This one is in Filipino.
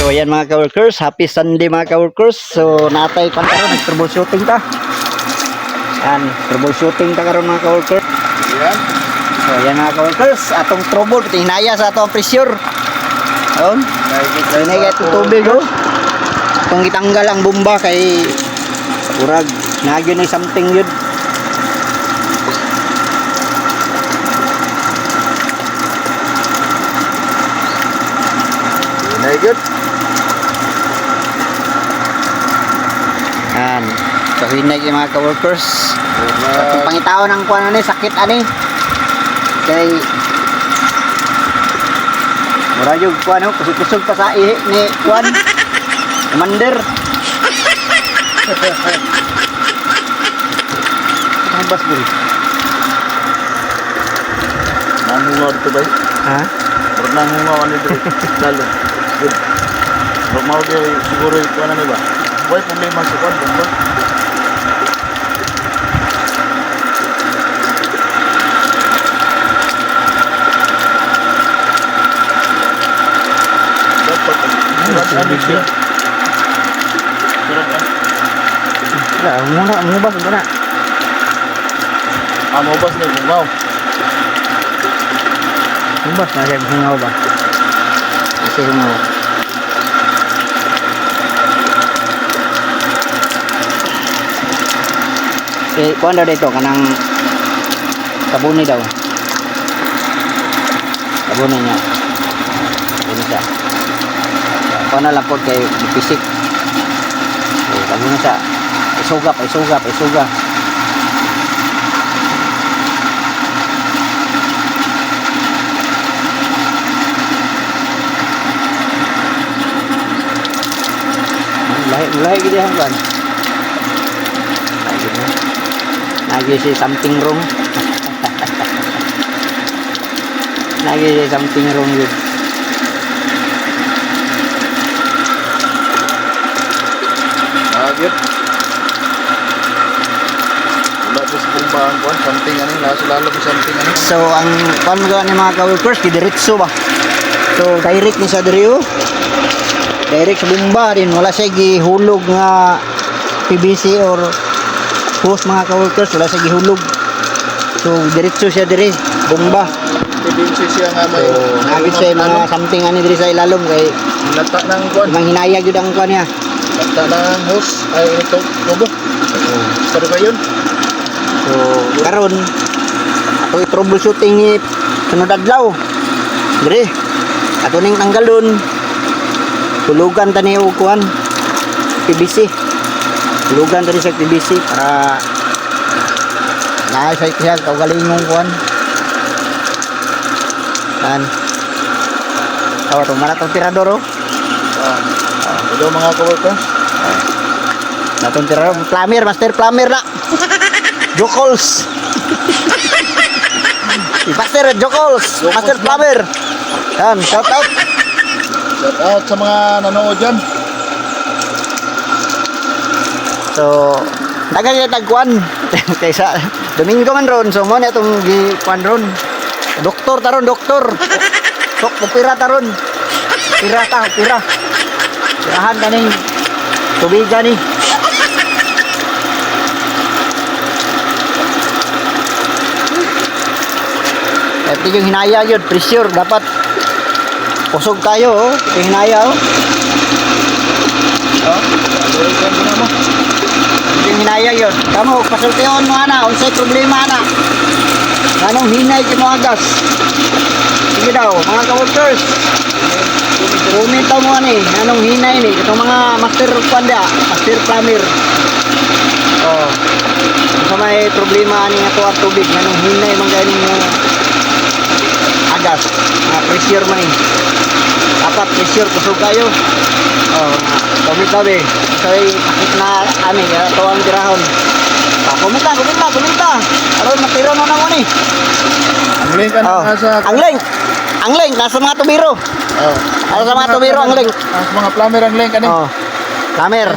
So ayan mga ka-workers, happy Sunday mga ka-workers. So natay kan karon nag-troubleshooting ta. Yan, troubleshooting ta karon mga ka-workers. Yan. So ayan mga ka-workers, atong trouble hinaya sa atong pressure. Yon. Hinay ito tubig oh. Itong itanggal ang bomba kay urag nagyo na something yun. Very good. Yan. So hinay yung mga ka-workers. Itong pangitaon ng kuwan ani sakit ani. Kay mura yung kuwan oh, kusog-kusog pa sa ihi ni kuwan. Commander. Ang bas bro. Nangungaw dito ba? Ha? Pernah nangungaw dito. Lalo. Good. Mau dia siguro ito na ba? Boy, problema sa kwan, bomba. Dapat ano siya? Ya, mau bas na. Amo bas na bungaw. Bas na siya hungaw ba? Kasi hungaw. Kuan daw dito kanang sabuni daw. Sabuni niya. Ini siya. Kuan na lang po kay pisik. Sabuni siya. Isuga. Mulai gini hanggan. Lagi si something wrong. Lagi si something wrong yun. Agit. Wala po sa bumbaan ko. Something ano. Nasa lalo po something ano. So ang pamagawa ni mga ka-workers diretso ba? So direct ni sa diriyo. Direct sa bomba din. Wala siya gihulog nga PVC or hose mga ka-workers. Wala siya gihulog. So diretso siya diri. Bomba. Ebidensya siya nga may Nagit siya mga something ani diri sa ilalom kay lata ng kwan. mang hinayag yun ang kuan niya. Lata ng hose. Ay ito. Tubo. Pero ba yun? So karon ato i-troubleshooting ni sunod adlaw. Diri. Ato ning tanggalon. Tulugan tani og kuan PVC. Tulugan tani sa PVC para naay sa ikiyag kaugalingong kuan. Kan. Tawa to maratong tirador oh. Ito mga ka-workers. Natong tirador plumber, master plumber na. Jokols. Master Jokols, master plumber. Yan, shout out. Shout out sa mga nanood dyan. So, dagan yung tagkuan. Kaysa, Domingo man ron. So, mo na itong gikuan ron. Doktor taron, doktor. Sok, upira taron. Upira. Pirahan ka ning tubigan ni. Ito yung hinaya yun, pressure. Dapat usog tayo, oh. Ito yung hinaya, oh. Ito yung hinaya yun. Kamu, pasultiyon mo, ana. Unsay problema, ana. Anong hinay ka mga gas? Sige daw, mga ka-workers. Rumitaw mo, ani. Anong hinay ni? Itong mga master panda, master plumber. Oh. Kung may problema, ani nga to ang tubig. Anong hinay, mga galing mo agas. Pressure man eh. Dapat pressure, kusog kayo. Oh, tabi-tabi. Say, sakit na ani, ito ang tirahon. Kumita. Aron matira na naman eh. Ang link ano nasa... Ang link, nasa mga tubiro. Nasa mga tubiro ang link. Nasa mga plumber ang link ano. Plumber.